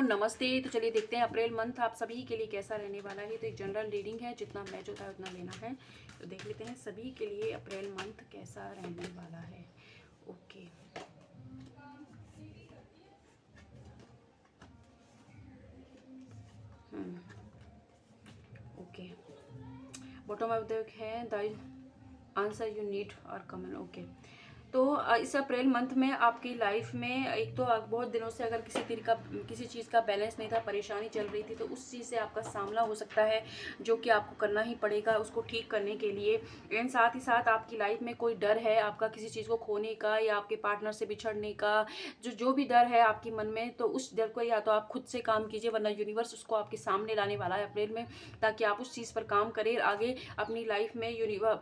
नमस्ते। तो चलिए देखते हैं अप्रैल मंथ आप सभी के लिए कैसा रहने वाला है। तो एक जनरल रीडिंग है, जितना मैच होता है उतना लेना है। तो देख लेते हैं सभी के लिए अप्रैल मंथ कैसा रहने वाला है। Okay, okay. Bottom of the है द आंसर यू नीड और कमन। ओके, तो इस अप्रैल मंथ में आपकी लाइफ में एक तो बहुत दिनों से अगर किसी चीज़ का बैलेंस नहीं था, परेशानी चल रही थी, तो उस चीज़ से आपका सामना हो सकता है, जो कि आपको करना ही पड़ेगा उसको ठीक करने के लिए। एंड साथ ही साथ आपकी लाइफ में कोई डर है आपका किसी चीज़ को खोने का या आपके पार्टनर से बिछड़ने का, जो जो भी डर है आपके मन में, तो उस डर को या तो आप खुद से काम कीजिए, वरना यूनिवर्स उसको आपके सामने लाने वाला है अप्रैल में, ताकि आप उस चीज़ पर काम करें आगे अपनी लाइफ में।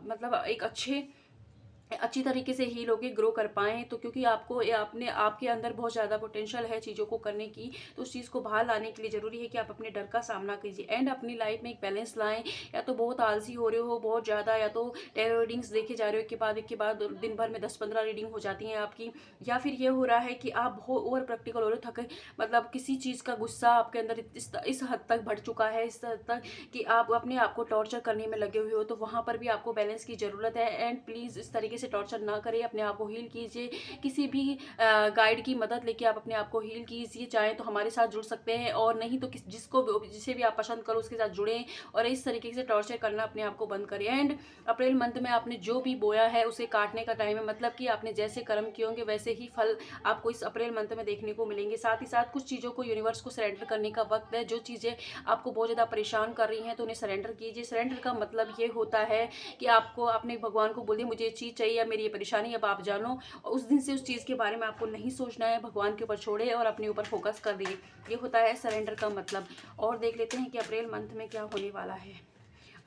मतलब एक अच्छी तरीके से हील होके ग्रो कर पाएँ। तो क्योंकि आपको आपने आपके अंदर बहुत ज़्यादा पोटेंशियल है चीज़ों को करने की, तो उस चीज़ को बाहर लाने के लिए ज़रूरी है कि आप अपने डर का सामना कीजिए एंड अपनी लाइफ में एक बैलेंस लाएँ। या तो बहुत आलसी हो रहे हो बहुत ज़्यादा, या तो टैरो रीडिंग्स देखे जा रहे हो, एक के बाद दिन भर में 10-15 रीडिंग हो जाती हैं आपकी, या फिर ये हो रहा है कि आप बहुत ओवर प्रैक्टिकल हो रहे हो, थके, मतलब किसी चीज़ का गुस्सा आपके अंदर इस हद तक बढ़ चुका है, इस हद तक कि आप अपने आप को टॉर्चर करने में लगे हुए हो। तो वहाँ पर भी आपको बैलेंस की ज़रूरत है एंड प्लीज़ इस तरीके से टॉर्चर ना करें, अपने आप को हील कीजिए। किसी भी गाइड की मदद लेके आप अपने आप को हील कीजिए। चाहे तो हमारे साथ जुड़ सकते हैं, और नहीं तो जिसे भी आप पसंद करो उसके साथ जुड़ें, और इस तरीके से टॉर्चर करना अपने आप को बंद करें। एंड अप्रैल मंथ में आपने जो भी बोया है उसे काटने का टाइम है, मतलब कि आपने जैसे कर्म किए होंगे वैसे ही फल आपको इस अप्रैल मंथ में देखने को मिलेंगे। साथ ही साथ कुछ चीज़ों को यूनिवर्स को सरेंडर करने का वक्त है। जो चीज़ें आपको बहुत ज़्यादा परेशान कर रही हैं तो उन्हें सरेंडर कीजिए। सरेंडर का मतलब ये होता है कि आपको अपने भगवान को बोलिए, मुझे ये चीज़ चाहिए या मेरी ये परेशानी अब आप जानो, और उस दिन से उस चीज़ के बारे में आपको नहीं सोचना है, भगवान के ऊपर छोड़े और अपने ऊपर फोकस कर दिए। ये होता है सरेंडर का मतलब। और देख लेते हैं कि अप्रैल मंथ में क्या होने वाला है।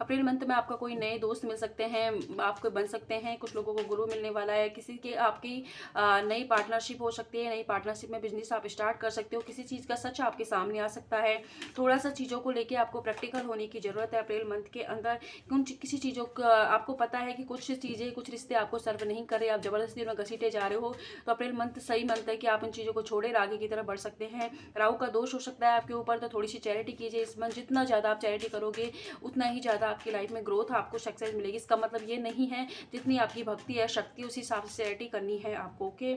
अप्रैल मंथ में आपका कोई नए दोस्त मिल सकते हैं, आपको बन सकते हैं, कुछ लोगों को गुरु मिलने वाला है, किसी के आपकी नई पार्टनरशिप हो सकती है, नई पार्टनरशिप में बिजनेस आप स्टार्ट कर सकते हो, किसी चीज़ का सच आपके सामने आ सकता है। थोड़ा सा चीज़ों को लेके आपको प्रैक्टिकल होने की ज़रूरत है अप्रैल मंथ के अंदर। किसी चीज़ों का आपको पता है कि कुछ चीज़ें कुछ रिश्ते आपको सर्व नहीं कर रहे, आप ज़बरदस्ती उनमें घसीटे जा रहे हो, तो अप्रैल मंथ सही मंथ है कि आप इन चीज़ों को छोड़े और आगे की तरफ बढ़ सकते हैं। राहु का दोष हो सकता है आपके ऊपर, तो थोड़ी सी चैरिटी कीजिए इस मंथ। जितना ज़्यादा आप चैरिटी करोगे उतना ही ज़्यादा आपकी लाइफ में ग्रोथ आपको सक्सेस मिलेगी। इसका मतलब ये नहीं है जितनी आपकी भक्ति है शक्ति उसी हिसाब से चैरिटी करनी है आपको। ओके,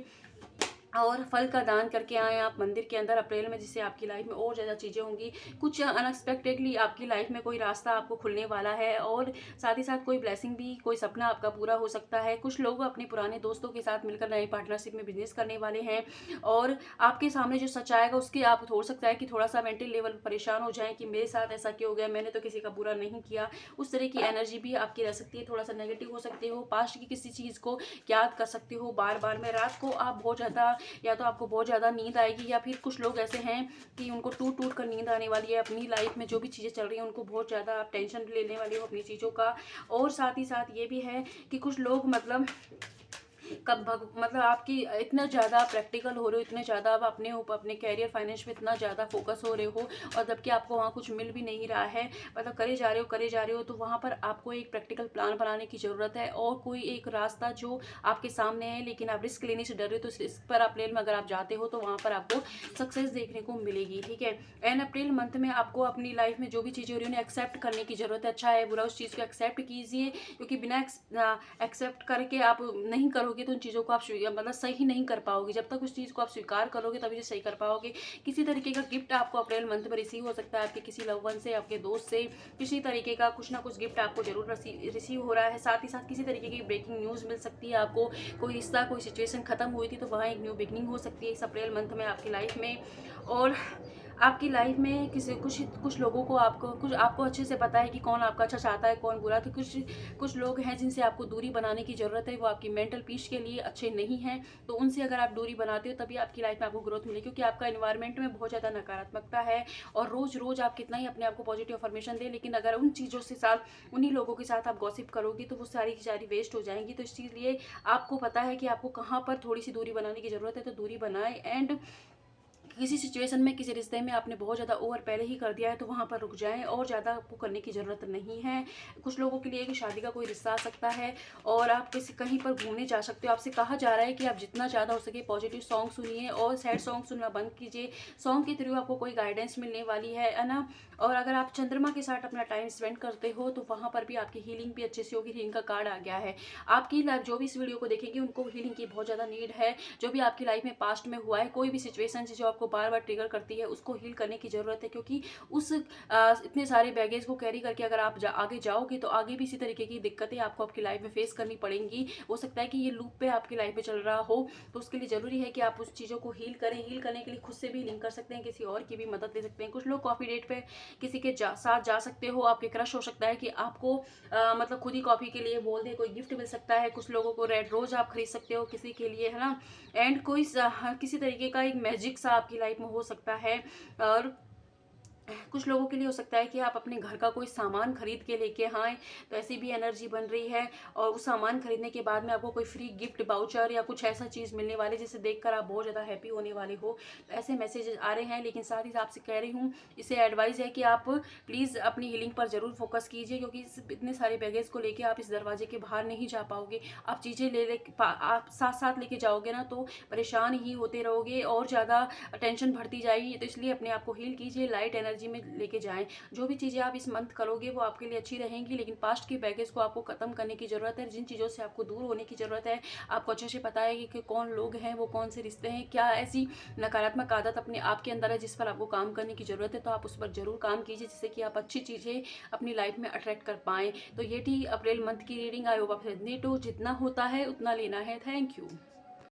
और फल का दान करके आए आप मंदिर के अंदर अप्रैल में, जिससे आपकी लाइफ में और ज़्यादा चीज़ें होंगी। कुछ अनएक्सपेक्टेडली आपकी लाइफ में कोई रास्ता आपको खुलने वाला है, और साथ ही साथ कोई ब्लेसिंग भी, कोई सपना आपका पूरा हो सकता है। कुछ लोग अपने पुराने दोस्तों के साथ मिलकर नई पार्टनरशिप में बिजनेस करने वाले हैं, और आपके सामने जो सच आएगा उसके आप हो सकता है कि थोड़ा सा मेंटल लेवल पर परेशान हो जाएं कि मेरे साथ ऐसा क्यों हो गया, मैंने तो किसी का बुरा नहीं किया। उस तरह की एनर्जी भी आपकी रह सकती है, थोड़ा सा नेगेटिव हो सकते हो, पास्ट की किसी चीज़ को याद कर सकते हो बार बार में। रात को आप बहुत ज़्यादा, या तो आपको बहुत ज़्यादा नींद आएगी, या फिर कुछ लोग ऐसे हैं कि उनको टूट टूट कर नींद आने वाली है। अपनी लाइफ में जो भी चीज़ें चल रही हैं उनको बहुत ज़्यादा आप टेंशन लेने वाले हो अपनी चीज़ों का। और साथ ही साथ ये भी है कि कुछ लोग मतलब मतलब आपकी इतना ज़्यादा प्रैक्टिकल हो रहे हो, इतने ज़्यादा आप अपने ऊपर अपने कैरियर फाइनेंस में इतना ज़्यादा फोकस हो रहे हो, और जबकि आपको वहाँ कुछ मिल भी नहीं रहा है, मतलब करे जा रहे हो, तो वहाँ पर आपको एक प्रैक्टिकल प्लान बनाने की ज़रूरत है, और कोई एक रास्ता जो आपके सामने है लेकिन आप रिस्क लेने से डर रहे हो, तो इस पर अप्रैल में अगर आप जाते हो तो वहाँ पर आपको सक्सेस देखने को मिलेगी। ठीक है, एंड अप्रैल मंथ में आपको अपनी लाइफ में जो भी चीज़ें हो रही है उन्हें एक्सेप्ट करने की ज़रूरत है। अच्छा है बुरा उस चीज़ को एक्सेप्ट कीजिए, क्योंकि बिना एक्सेप्ट करके आप नहीं करोगे तो उन चीज़ों को आप मतलब सही नहीं कर पाओगे। जब तक उस चीज़ को आप स्वीकार करोगे तभी सही कर पाओगे। किसी तरीके का गिफ्ट आपको अप्रैल मंथ में रिसीव हो सकता है, आपके किसी लव वन से, आपके दोस्त से, किसी तरीके का कुछ ना कुछ गिफ्ट आपको जरूर रिसीव हो रहा है। साथ ही साथ किसी तरीके की ब्रेकिंग न्यूज़ मिल सकती है आपको, कोई रिश्ता कोई सिचुएशन खत्म हुई थी तो वहाँ एक न्यू बिगनिंग हो सकती है इस अप्रैल मंथ में आपकी लाइफ में। और आपकी लाइफ में किसी कुछ कुछ लोगों को आपको अच्छे से पता है कि कौन आपका अच्छा चाहता है कौन बुरा। तो कुछ कुछ लोग हैं जिनसे आपको दूरी बनाने की ज़रूरत है, वो आपकी मेंटल पीस के लिए अच्छे नहीं हैं। तो उनसे अगर आप दूरी बनाते हो तभी आपकी लाइफ में आपको ग्रोथ मिलेगी, क्योंकि आपका इन्वायरमेंट में बहुत ज़्यादा नकारात्मकता है। और रोज़ रोज़ आप कितना ही अपने आप को पॉजिटिव अफर्मेशन दें, लेकिन अगर उन चीज़ों से साथ उन्हीं लोगों के साथ आप गॉसिप करोगे तो वो सारी की सारी वेस्ट हो जाएंगी। तो इसलिए आपको पता है कि आपको कहाँ पर थोड़ी सी दूरी बनाने की ज़रूरत है, तो दूरी बनाए। एंड किसी सिचुएशन में, किसी रिश्ते में आपने बहुत ज़्यादा ओवर पहले ही कर दिया है तो वहाँ पर रुक जाएँ, और ज़्यादा आपको करने की ज़रूरत नहीं है। कुछ लोगों के लिए कि शादी का कोई रिश्ता आ सकता है और आप किसी कहीं पर घूमने जा सकते हो। आपसे कहा जा रहा है कि आप जितना ज़्यादा हो सके पॉजिटिव सॉन्ग सुनिए और सैड सॉन्ग सुनना बंद कीजिए। सॉन्ग के थ्रू आपको कोई गाइडेंस मिलने वाली है ना। और अगर आप चंद्रमा के साथ अपना टाइम स्पेंड करते हो तो वहाँ पर भी आपकी हीलिंग भी अच्छे से होगी। हीलिंग का कार्ड आ गया है। आपकी लाइफ जो भी इस वीडियो को देखेंगे उनको हीलिंग की बहुत ज़्यादा नीड है। जो भी आपकी लाइफ में पास्ट में हुआ है, कोई भी सिचुएशन जो आपको बार बार ट्रिगर करती है, उसको हील करने की ज़रूरत है। क्योंकि उस इतने सारे बैगेज को कैरी करके अगर आप आगे जाओगे तो आगे भी इसी तरीके की दिक्कतें आपको आपकी लाइफ में फेस करनी पड़ेंगी। हो सकता है कि ये लूप पे आपकी लाइफ में चल रहा हो, तो उसके लिए ज़रूरी है कि आप उस चीज़ों को हील करें। हील करने के लिए खुद से भी हीलिंग कर सकते हैं, किसी और की भी मदद ले सकते हैं। कुछ लोग कॉफ़ी डेट पे किसी के साथ जा सकते हो। आपके क्रश हो सकता है कि आपको मतलब खुद ही कॉफ़ी के लिए बोल दे, कोई गिफ्ट मिल सकता है। कुछ लोगों को रेड रोज़ आप खरीद सकते हो किसी के लिए, है ना। एंड कोई किसी तरीके का एक मैजिक सा आपकी लाइफ में हो सकता है। और कुछ लोगों के लिए हो सकता है कि आप अपने घर का कोई सामान खरीद के लेके आएँ, तो ऐसी भी एनर्जी बन रही है। और उस सामान खरीदने के बाद में आपको कोई फ्री गिफ्ट वाउचर या कुछ ऐसा चीज़ मिलने वाली है जिसे देखकर आप बहुत ज़्यादा हैप्पी होने वाले हो। तो ऐसे मैसेजेस आ रहे हैं। लेकिन साथ ही आपसे कह रही हूँ, इसे एडवाइस है कि आप प्लीज़ अपनी हीलिंग पर ज़रूर फोकस कीजिए, क्योंकि इतने सारे बैगेज को लेके आप इस दरवाजे के बाहर नहीं जा पाओगे। आप चीज़ें आप साथ साथ लेके जाओगे ना तो परेशान ही होते रहोगे और ज़्यादा टेंशन बढ़ती जाएगी। तो इसलिए अपने आप को हील कीजिए, लाइट एनर्जी में लेके जाएं। जो भी चीज़ें आप इस मंथ करोगे वो आपके लिए अच्छी रहेंगी। लेकिन पास्ट के बैगेज को आपको खत्म करने की ज़रूरत है। जिन चीज़ों से आपको दूर होने की ज़रूरत है, आपको अच्छे से पता है कि कौन लोग हैं, वो कौन से रिश्ते हैं, क्या ऐसी नकारात्मक आदत अपने आप के अंदर है जिस पर आपको काम करने की ज़रूरत है। तो आप उस पर ज़रूर काम कीजिए, जिससे कि आप अच्छी चीज़ें अपनी लाइफ में अट्रैक्ट कर पाएँ। तो ये थी अप्रैल मंथ की रीडिंग। आई होप आप जितना होता है उतना लेना है। Thank you.